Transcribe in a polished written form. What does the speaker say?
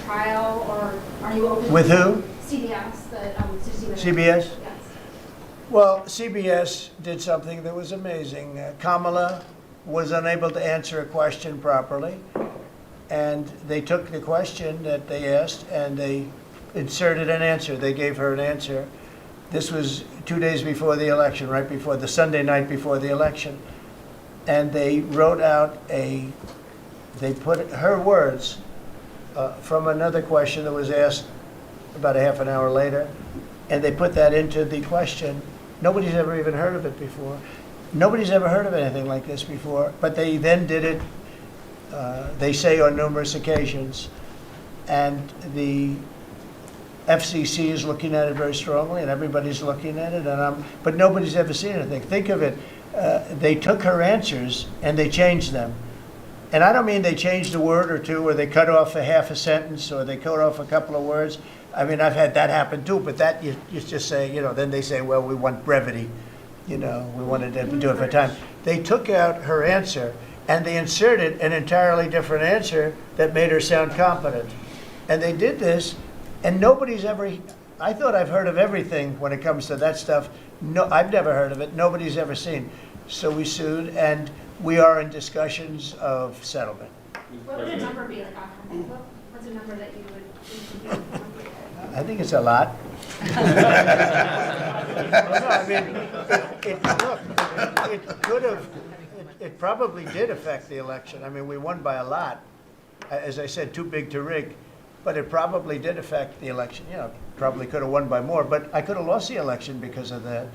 trial, or are you open? With who? CBS, the 60 Minutes. CBS? Yes. Well, CBS did something that was amazing. Kamala was unable to answer a question properly, and they took the question that they asked and they inserted an answer. They gave her an answer. This was 2 days before the election, right before the Sunday night before the election. And they wrote out they put her words from another question that was asked about a half an hour later, and they put that into the question. Nobody's ever even heard of it before. Nobody's ever heard of anything like this before, but they then did it, they say, on numerous occasions. And the FCC is looking at it very strongly, and everybody's looking at it, but nobody's ever seen anything. Think of it, they took her answers and they changed them. And I don't mean they changed a word or two, or they cut off a half a sentence, or they cut off a couple of words. I mean, I've had that happen too, but that you just say, then they say, well, we want brevity. We wanted to do it for time. They took out her answer and they inserted an entirely different answer that made her sound competent. And they did this, and nobody's ever, I thought I've heard of everything when it comes to that stuff. No, I've never heard of it. Nobody's ever seen. So we sued, and we are in discussions of settlement. What would a number be, like, what's a number that you would? I think it's a lot. It probably did affect the election. I mean, we won by a lot. As I said, too big to rig, but it probably did affect the election. Probably could have won by more, but I could have lost the election because of that.